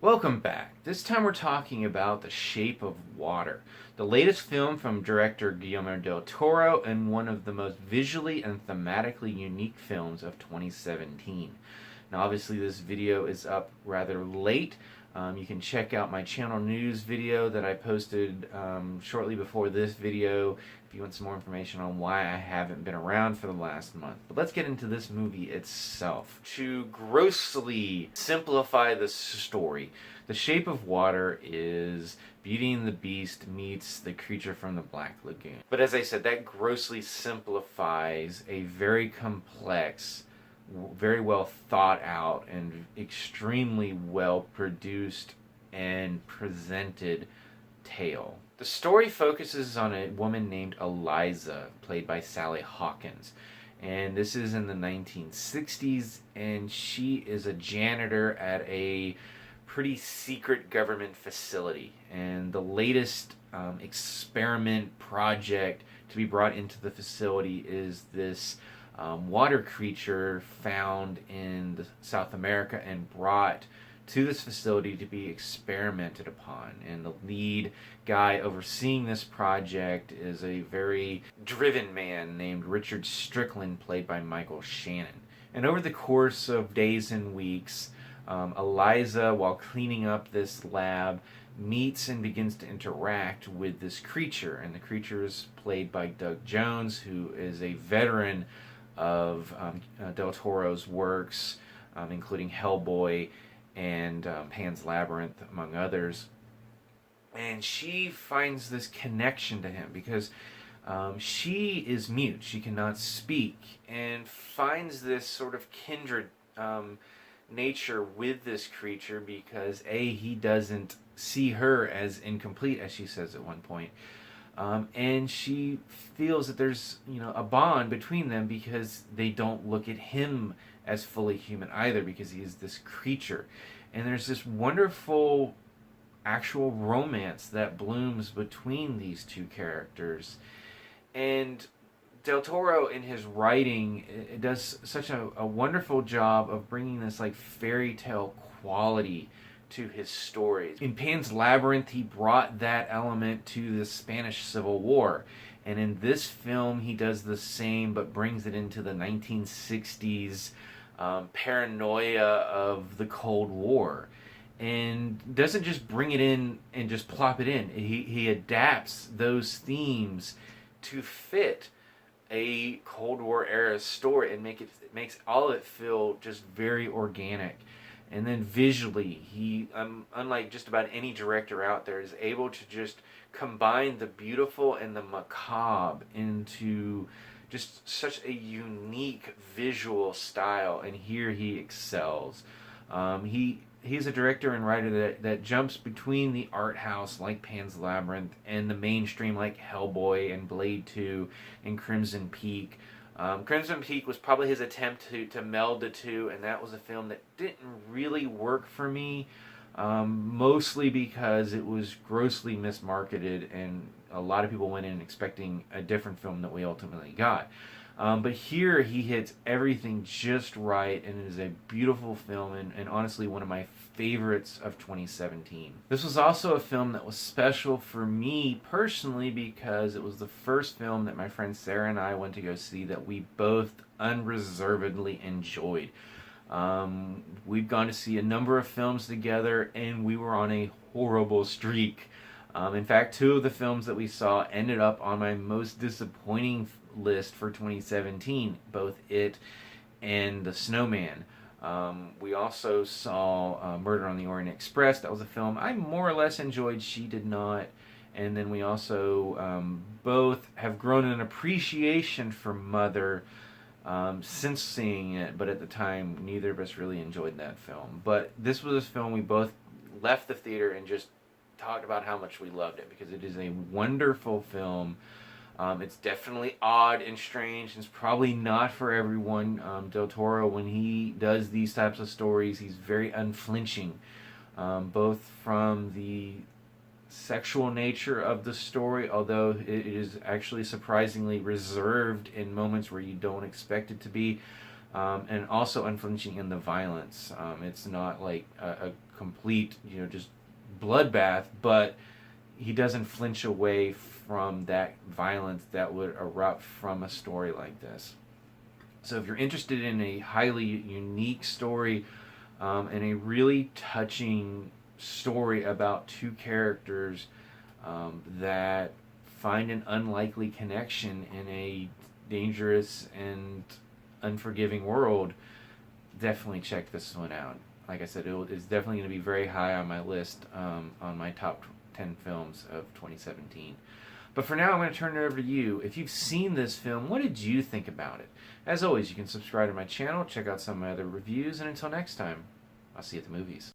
Welcome back. This time we're talking about The Shape of Water, the latest film from director Guillermo del Toro and one of the most visually and thematically unique films of 2017. Now, obviously, this video is up rather late. You can check out my channel news video that I posted shortly before this video if you want some more information on why I haven't been around for the last month. But let's get into this movie itself. To grossly simplify the story, The Shape of Water is Beauty and the Beast meets the creature from the Black Lagoon. But as I said, that grossly simplifies a very complex, very well thought out and extremely well produced and presented tale. The story focuses on a woman named Eliza, played by Sally Hawkins. And this is in the 1960s, and she is a janitor at a pretty secret government facility. And the latest experiment project to be brought into the facility is this water creature found in South America and brought to this facility to be experimented upon. And the lead guy overseeing this project is a very driven man named Richard Strickland, played by Michael Shannon. And over the course of days and weeks, Eliza, while cleaning up this lab, meets and begins to interact with this creature. And the creature is played by Doug Jones, who is a veteran of Del Toro's works, including Hellboy and Pan's Labyrinth, among others. And she finds this connection to him because she is mute. She cannot speak, and finds this sort of kindred nature with this creature because he doesn't see her as incomplete, as she says at one point. And she feels that there's, a bond between them because they don't look at him as fully human either, because he is this creature. And there's this wonderful actual romance that blooms between these two characters. And Del Toro, in his writing, it does such a wonderful job of bringing this like fairy tale quality to his stories. In Pan's Labyrinth, he brought that element to the Spanish Civil War. And in this film, he does the same, but brings it into the 1960s paranoia of the Cold War. And doesn't just bring it in and just plop it in. He adapts those themes to fit a Cold War era story and makes all of it feel just very organic. And then visually, he, unlike just about any director out there, is able to just combine the beautiful and the macabre into just such a unique visual style. And here he excels. He's a director and writer that jumps between the art house like Pan's Labyrinth and the mainstream like Hellboy and Blade 2 and Crimson Peak. Crimson Peak was probably his attempt to meld the two, and that was a film that didn't really work for me, mostly because it was grossly mismarketed and a lot of people went in expecting a different film that we ultimately got. But here he hits everything just right, and it is a beautiful film and honestly one of my favorites of 2017. This was also a film that was special for me personally because it was the first film that my friend Sarah and I went to go see that we both unreservedly enjoyed. We've gone to see a number of films together and we were on a horrible streak. In fact, two of the films that we saw ended up on my most disappointing list for 2017, both It and The Snowman. We also saw Murder on the Orient Express. That was a film I more or less enjoyed. She did not. And then we also both have grown an appreciation for Mother since seeing it, but at the time neither of us really enjoyed that film. But this was a film we both left the theater and just talked about how much we loved it because it is a wonderful film. It's definitely odd and strange. It's probably not for everyone. Del Toro, when he does these types of stories, he's very unflinching, both from the sexual nature of the story, although it is actually surprisingly reserved in moments where you don't expect it to be, and also unflinching in the violence. It's not like a complete, just bloodbath, but he doesn't flinch away from that violence that would erupt from a story like this. So if you're interested in a highly unique story, and a really touching story about two characters that find an unlikely connection in a dangerous and unforgiving world, definitely check this one out. Like I said, it's definitely going to be very high on my list, on my top 10 films of 2017. But for now, I'm going to turn it over to you. If you've seen this film, what did you think about it? As always, you can subscribe to my channel, check out some of my other reviews, and until next time, I'll see you at the movies.